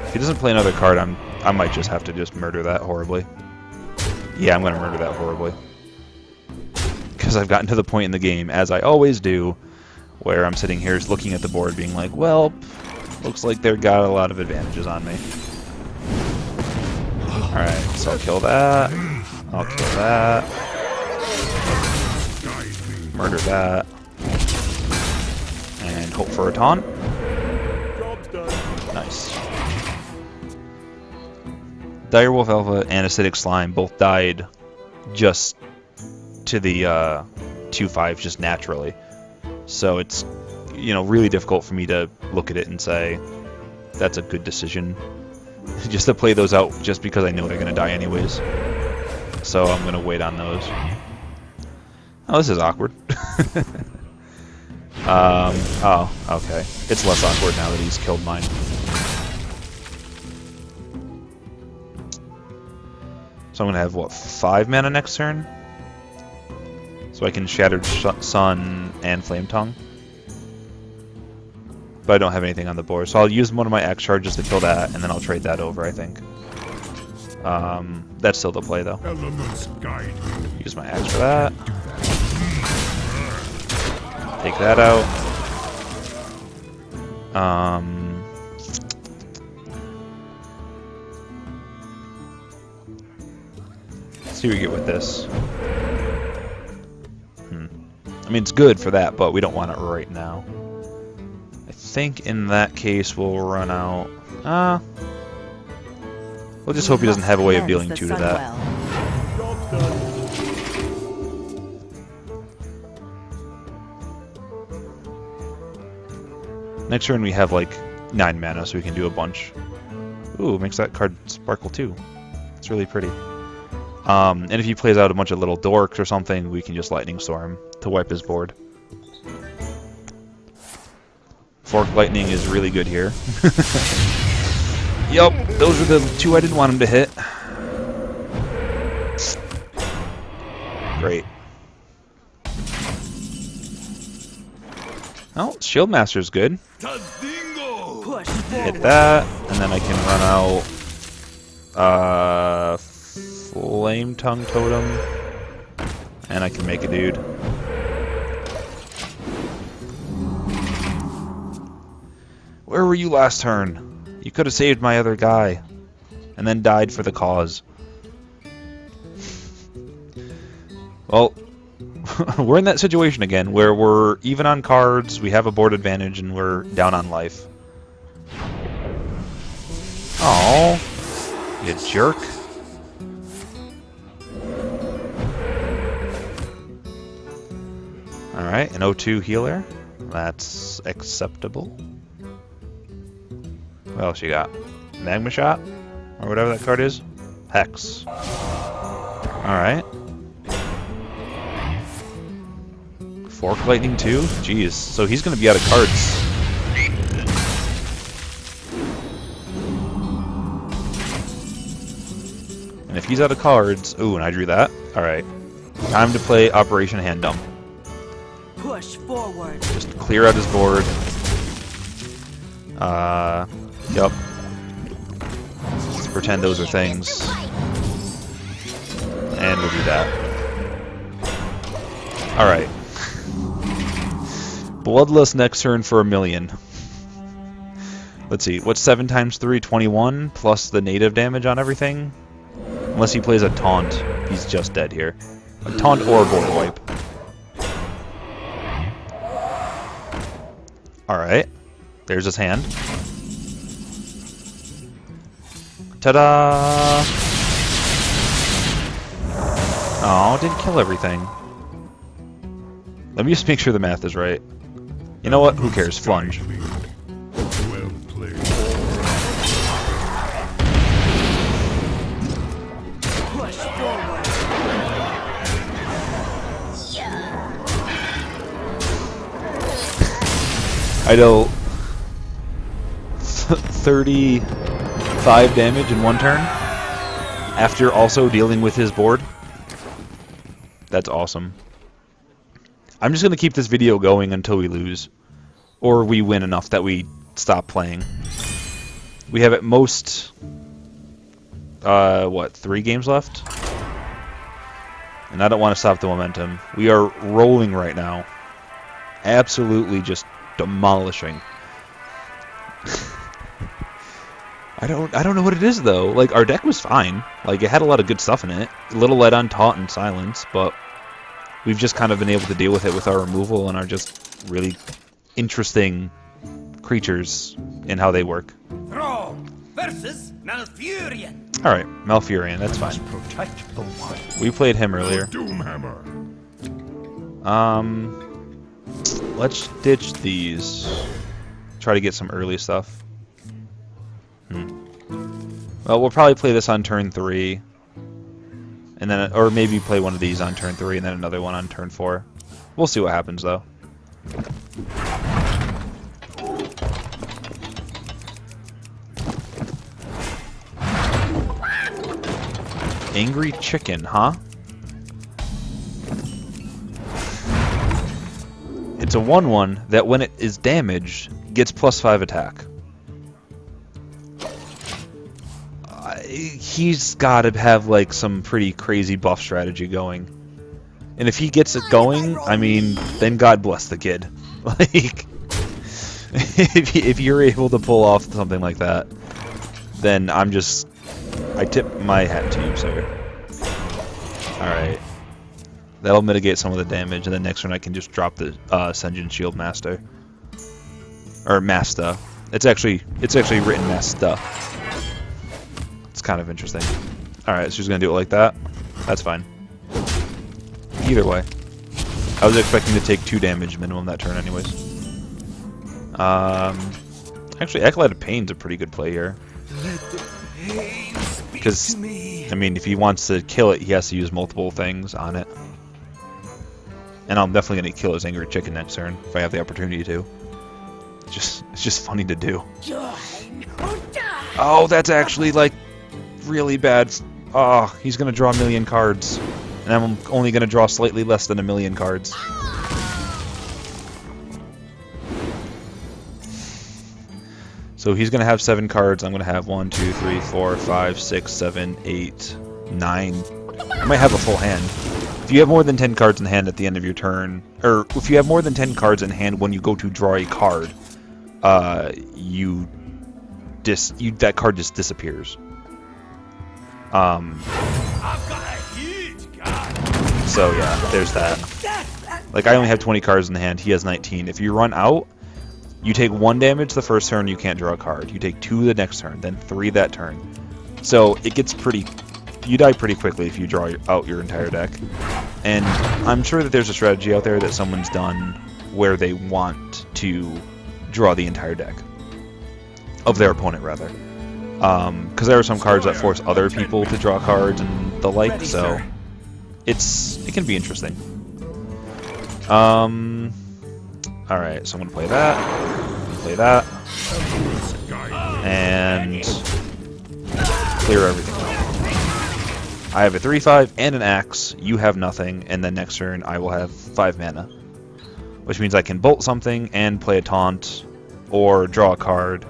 If he doesn't play another card, I might just have to just murder that horribly. Yeah, I'm going to murder that horribly. Because I've gotten to the point in the game, as I always do, where I'm sitting here looking at the board being like, well, looks like they've got a lot of advantages on me. Alright, so I'll kill that. I'll kill that. Murder that. And hope for a taunt. Nice. Direwolf Alpha and Acidic Slime both died just to the 2/5 just naturally. So it's, you know, really difficult for me to look at it and say that's a good decision. Just to play those out just because I know they're going to die anyways. So I'm going to wait on those. Oh, this is awkward. Oh, okay. It's less awkward now that he's killed mine. So I'm going to have, what, 5 mana next turn? So I can Shattered Sun and Flame Tongue. But I don't have anything on the board. So I'll use one of my Axe Charges to kill that, and then I'll trade that over, I think. That's still the play, though. Use my Axe for that. Take that out. Let's see what we get with this. I mean, it's good for that, but we don't want it right now. I think in that case we'll run out. We'll just hope he doesn't have a way of dealing 2 to that. Next turn we have like 9 mana, so we can do a bunch. Ooh, makes that card sparkle too. It's really pretty. And if he plays out a bunch of little dorks or something, we can just Lightning Storm to wipe his board. Forked Lightning is really good here. Yup, those are the 2 I didn't want him to hit. Great. Oh, Shield Master's good. Hit that, and then I can run out Flame Tongue Totem, and I can make a dude. Where were you last turn? You could have saved my other guy, and then died for the cause. Well, we're in that situation again, where we're even on cards, we have a board advantage, and we're down on life. Oh, you jerk. Alright, an O2 healer. That's acceptable. What else you got? Magma Shot? Or whatever that card is? Hex. Alright. Fork Lightning too? Jeez, so he's going to be out of cards. And if he's out of cards... Ooh, and I drew that. Alright. Time to play Operation Hand Dump. Push forward. Just clear out his board. Yep. Let's pretend those are things. And we'll do that. Alright. Bloodless next turn for 1,000,000. Let's see, what's 7 times 3? 21, plus the native damage on everything? Unless he plays a taunt, he's just dead here. A taunt or board wipe. Alright. There's his hand. Ta-da! Oh, didn't kill everything. Let me just make sure the math is right. You know what? Who cares? Flunge. I dealt 35 damage in one turn after also dealing with his board. That's awesome. I'm just going to keep this video going until we lose. Or we win enough that we stop playing. We have at most, what, 3 games left? And I don't want to stop the momentum. We are rolling right now. Absolutely just demolishing. I don't know what it is though. Like, our deck was fine. Like, it had a lot of good stuff in it. A little light on Taunt and Silence, but we've just kind of been able to deal with it with our removal and our just really interesting creatures in how they work. Thrall versus Malfurion. Alright, Malfurion, that's fine. Protect the one. We played him earlier. Doomhammer. Let's ditch these. Try to get some early stuff. Well, we'll probably play this on turn 3. And then, or maybe play one of these on turn 3 and then another one on turn 4. We'll see what happens though. Angry Chicken, huh? It's a 1/1 that when it is damaged, gets +5 attack. He's got to have like some pretty crazy buff strategy going. And if he gets it going, I mean, then God bless the kid. Like, if you're able to pull off something like that, then I tip my hat to you, sir. Alright. That'll mitigate some of the damage, and then next turn I can just drop the Senjin Shield Master. Or Masta. It's actually written Masta. It's kind of interesting. Alright, so she's gonna do it like that. That's fine. Either way. I was expecting to take 2 damage minimum that turn anyways. Actually, Acolyte of Pain's a pretty good play here. Because, I mean, if he wants to kill it, he has to use multiple things on it. And I'm definitely going to kill his Angry Chicken next turn, if I have the opportunity to. It's just funny to do. Oh, that's actually, like, really bad. Oh, he's going to draw 1,000,000 cards. And I'm only going to draw slightly less than 1,000,000 cards. So he's going to have 7 cards. I'm going to have 1, 2, 3, 4, 5, 6, 7, 8, 9. I might have a full hand. If you have more than 10 cards in hand at the end of your turn, or if you have more than 10 cards in hand when you go to draw a card, that card just disappears. So yeah, there's that. Like, I only have 20 cards in hand. He has 19. If you run out, you take 1 damage the first turn, you can't draw a card. You take 2 the next turn, then 3 that turn. So it gets pretty... You die pretty quickly if you draw out your entire deck. And I'm sure that there's a strategy out there that someone's done where they want to draw the entire deck. Of their opponent, rather. Because there are some cards that force other people to draw cards and the like, so... It can be interesting. Alright, so I'm going to play that. And clear everything. I have a 3/5 and an axe. You have nothing, and then next turn I will have 5 mana. Which means I can bolt something and play a taunt, or draw a card,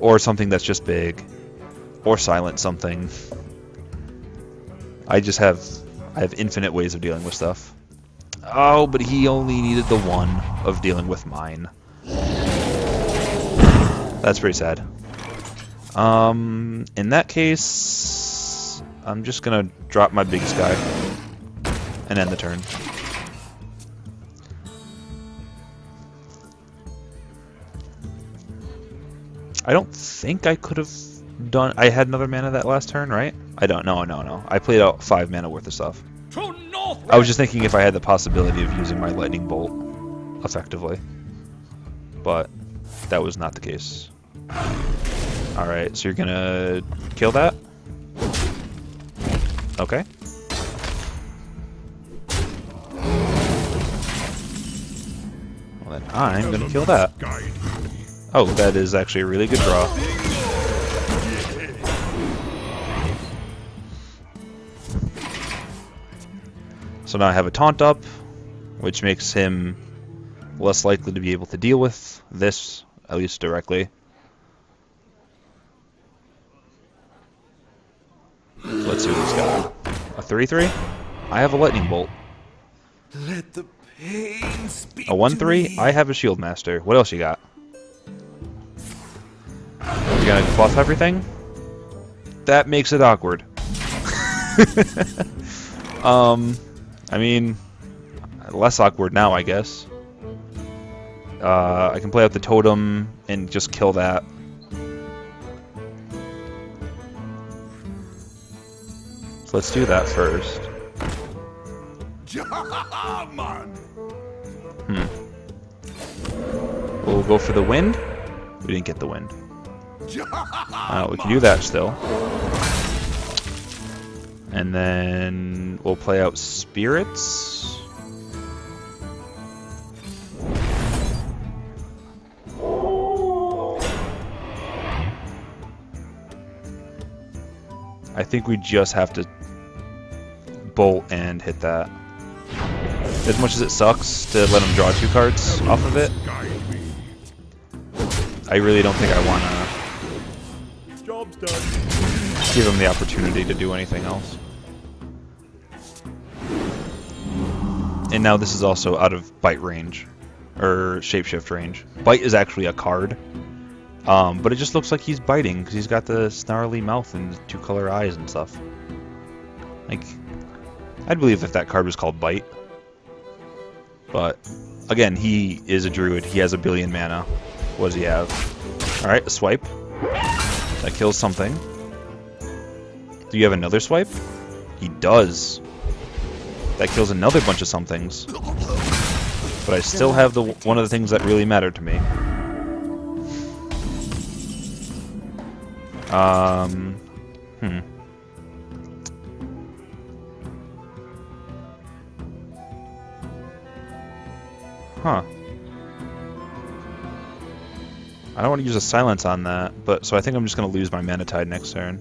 or something that's just big, or silence something. I have infinite ways of dealing with stuff. Oh, but he only needed the 1 of dealing with mine. That's pretty sad. In that case, I'm just gonna drop my biggest guy and end the turn. I don't think I could have done... I had another mana that last turn, right? I don't. No. I played out 5 mana worth of stuff. I was just thinking if I had the possibility of using my Lightning Bolt effectively. But that was not the case. Alright, so you're gonna kill that? Okay. Well, Then I'm gonna kill that. Guide me. Oh, that is actually a really good draw. So now I have a taunt up, which makes him less likely to be able to deal with this, at least directly. So let's see what he's got. A 3-3? I have a lightning bolt. Let the pain speak A 1-3? I have a shield master. What else you got? You gonna buff everything? That makes it awkward. I mean, less awkward now, I guess. I can play out the totem and just kill that. So let's do that first. Shaman. We'll go for the wind. We didn't get the wind. We can do that still. And then we'll play out spirits. I think we just have to bolt and hit that. As much as it sucks to let him draw 2 cards off of it, Guide me. I really don't think I want to Job's done. give him the opportunity to do anything else. And now this is also out of bite range, or shapeshift range. Bite is actually a card, but it just looks like he's biting because he's got the snarly mouth and the 2-color eyes and stuff. Like, I'd believe if that card was called Bite. But again, he is a druid. He has a billion mana. What does he have? All right, a swipe. That kills something. Do you have another swipe? He does. That kills another bunch of somethings. But I still have the one of the things that really matter to me. Huh. I don't want to use a silence on that, but so I think I'm just going to lose my Mana Tide next turn.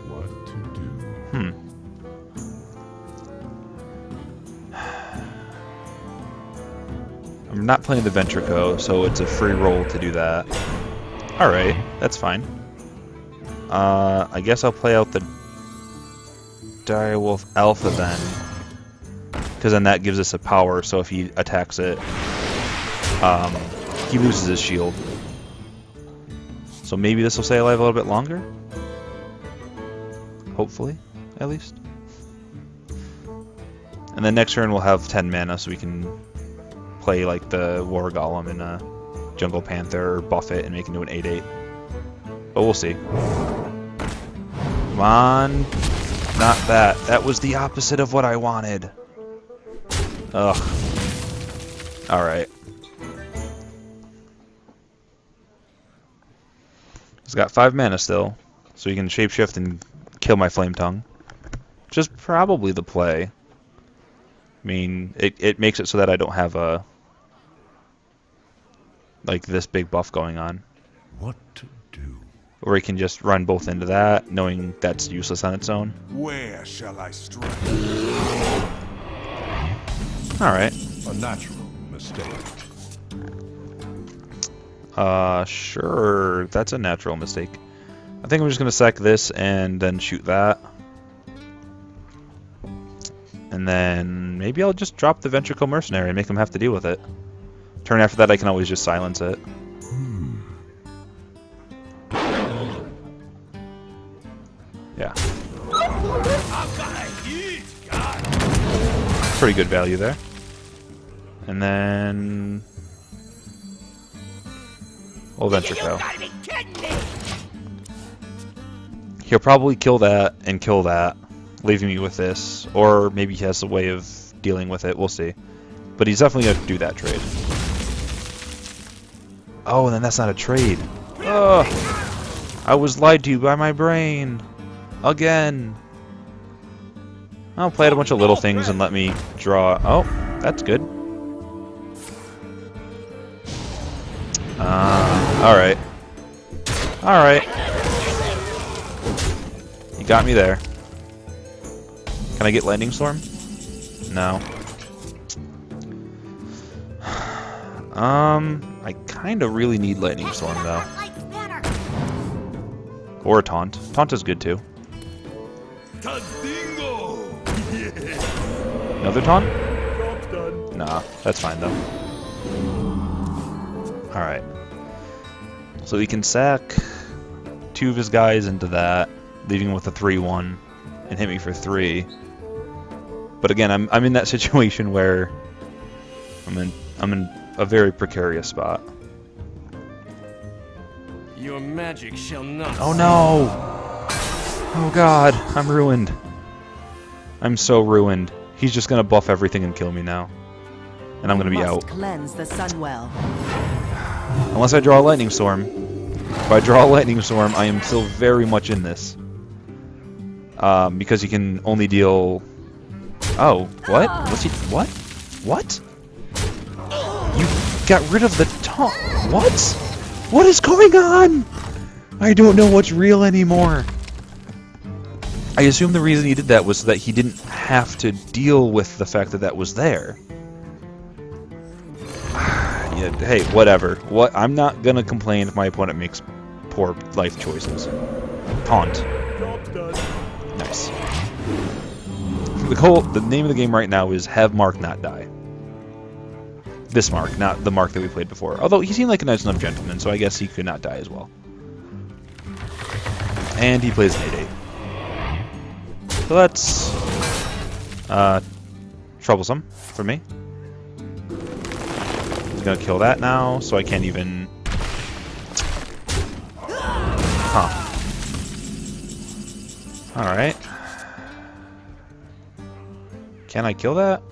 What to do? I'm not playing the Ventrico, so it's a free roll to do that. Alright, that's fine. I guess I'll play out the Direwolf Alpha then. Because then that gives us a power, so if he attacks it, he loses his shield. So maybe this will stay alive a little bit longer? Hopefully, at least. And then next turn we'll have 10 mana, so we can play like the War Golem in a Jungle Panther, or buff it and make it into an 8/8. But we'll see. Come on. Not that. That was the opposite of what I wanted. Ugh. Alright. He's got 5 mana still, so he can shapeshift and kill my Flame Tongue. Which is probably the play. I mean, it makes it so that I don't have a like this big buff going on. What to do? Or he can just run both into that, knowing that's useless on its own. Where shall I strike? Alright. A natural mistake. Sure. That's a natural mistake. I think I'm just going to sack this and then shoot that. And then maybe I'll just drop the Ventricle Mercenary and make him have to deal with it. Turn after that, I can always just silence it. Yeah. Pretty good value there. And then we'll Ventrico. He'll probably kill that and kill that, leaving me with this. Or maybe he has a way of dealing with it. We'll see. But he's definitely going to do that trade. Oh, and then that's not a trade. Ugh. I was lied to by my brain. Again. I'll play out a bunch of little things and let me draw. Oh, that's good. Alright. Alright. You got me there. Can I get Lightning Storm? No. I kind of really need Lightning Storm, though. Or a Taunt. Taunt is good, too. Another Taunt? Nah, that's fine, though. Alright. So he can sack 2 of his guys into that, leaving him with a 3-1, and hit me for 3. But again, I'm in that situation where I'm in a very precarious spot. Your magic shall not. Oh no! Oh god, I'm ruined. I'm so ruined. He's just gonna buff everything and kill me now. And I'm gonna be out. Cleanse the Sunwell. Unless I draw a Lightning Storm. If I draw a Lightning Storm, I am still very much in this. Because he can only deal... Oh, what? What's he... What? What? You got rid of the taunt. What? What is going on? I don't know what's real anymore. I assume the reason he did that was so that he didn't have to deal with the fact that that was there. Yeah, hey, whatever. What? I'm not gonna complain if my opponent makes poor life choices. Taunt. Nice. The name of the game right now is Have Mark Not Die. This Mark, not the Mark that we played before. Although he seemed like a nice enough gentleman, so I guess he could not die as well. And he plays an 8/8. So that's troublesome for me. He's gonna kill that now, so I can't even. Huh. All right. Can I kill that?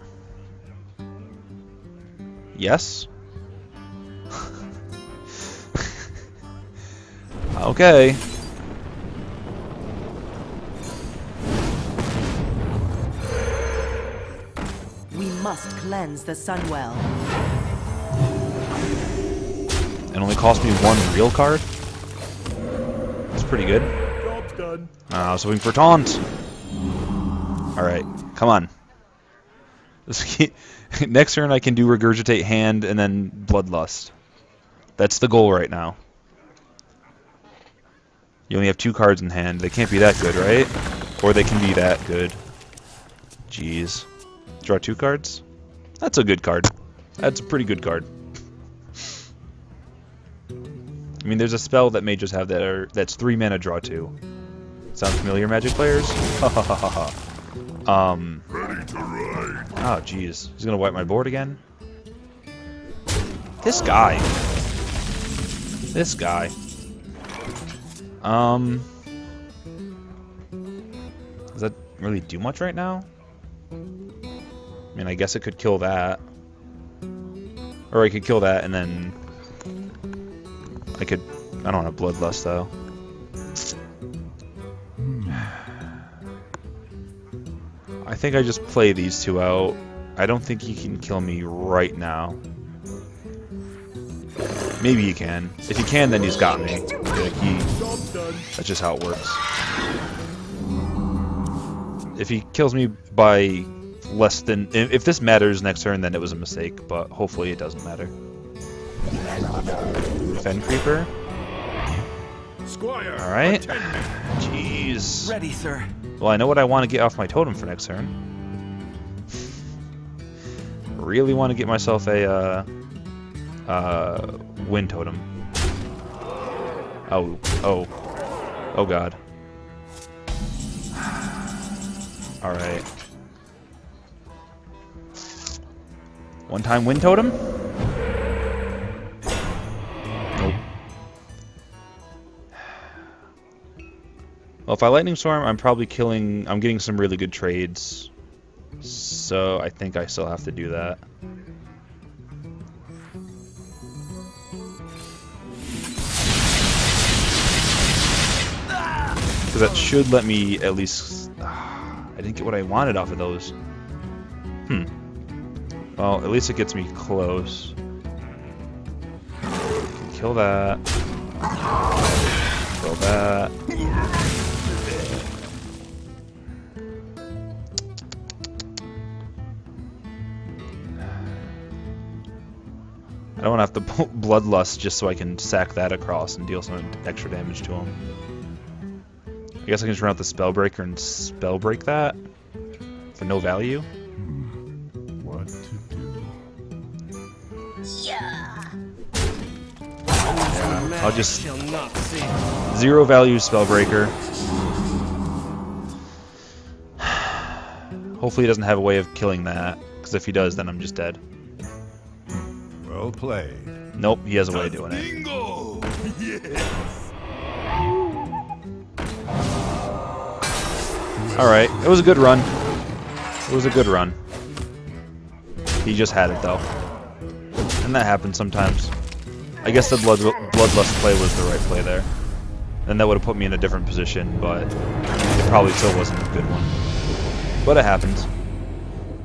Yes. Okay. We must cleanse the Sunwell. It only cost me 1 real card? That's pretty good. Job's done. I was hoping for taunt. Alright, come on. Next turn I can do Regurgitate Hand and then Bloodlust. That's the goal right now. You only have 2 cards in hand. They can't be that good, right? Or they can be that good. Jeez. Draw 2 cards? That's a good card. That's a pretty good card. I mean, there's a spell that may just have that, that's 3 mana, draw 2. Sound familiar, Magic players? Ha ha ha ha ha. Oh, jeez. He's gonna wipe my board again? This guy. This guy. Does that really do much right now? I mean, I guess it could kill that. Or I could kill that and then... I could... I don't want to Bloodlust, though. I think I just play these 2 out. I don't think he can kill me right now. Maybe he can. If he can, then he's got me. Like that's just how it works. If he kills me by less than... If this matters next turn, then it was a mistake, but hopefully it doesn't matter. Fen Creeper. Alright. Jeez. Ready, sir. Well, I know what I want to get off my totem for next turn. Really want to get myself a wind totem. Oh god. Alright. One-time wind totem? Nope. Well, if I Lightning Storm, I'm probably killing... I'm getting some really good trades. So, I think I still have to do that. Because that should let me at least... I didn't get what I wanted off of those. Well, at least it gets me close. Kill that. Kill that. I don't want to have to bloodlust just so I can sack that across and deal some extra damage to him. I guess I can just run out the Spellbreaker and Spellbreak that for no value. What to do? Yeah. I'll just Shall not see. 0 value Spellbreaker. Hopefully he doesn't have a way of killing that, because if he does, then I'm just dead. Well played. Nope, he has a way of doing it. Bingo! Alright, it was a good run. It was a good run. He just had it, though. And that happens sometimes. I guess the Bloodlust play was the right play there. And that would have put me in a different position, but it probably still wasn't a good one. But it happens.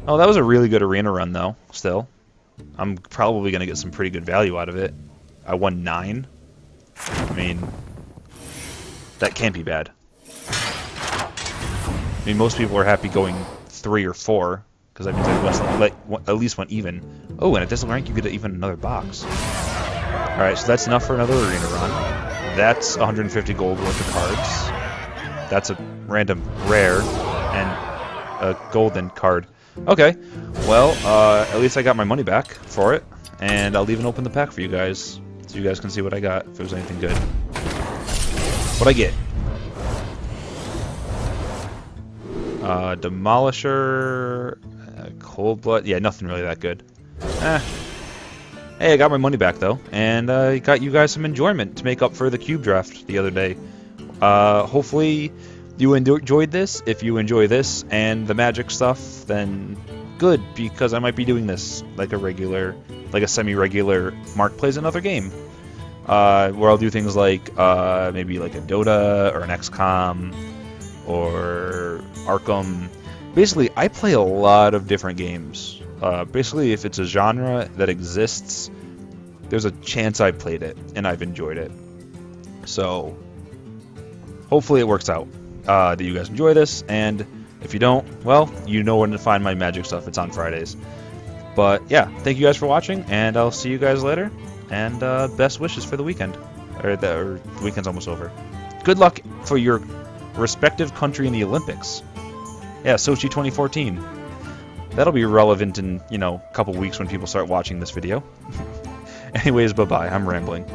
Oh, that was a really good arena run, though, still. I'm probably going to get some pretty good value out of it. I won 9. I mean, that can't be bad. I mean, most people are happy going 3 or 4, because that means I at least went even. Oh, and at this rank, you get even another box. Alright, so that's enough for another arena run. That's 150 gold worth of cards. That's a random rare and a golden card. Okay, well, at least I got my money back for it, and I'll even open the pack for you guys, so you guys can see what I got, if it was anything good. What'd I get? Demolisher, Cold Blood, yeah, nothing really that good. Hey, I got my money back, though, and I got you guys some enjoyment to make up for the cube draft the other day. Hopefully you enjoyed this. If you enjoy this and the magic stuff, then good, because I might be doing this like a semi-regular Mark Plays Another Game, where I'll do things like maybe like a Dota or an XCOM or Arkham. Basically, I play a lot of different games. Basically, if it's a genre that exists, there's a chance I played it and I've enjoyed it. So hopefully it works out. That you guys enjoy this, and if you don't, well, you know where to find my magic stuff. It's on Fridays. But yeah, thank you guys for watching, and I'll see you guys later, and best wishes for the weekend. Or the weekend's almost over. Good luck for your respective country in the Olympics. Yeah, Sochi 2014. That'll be relevant in, a couple weeks when people start watching this video. Anyways, bye-bye. I'm rambling.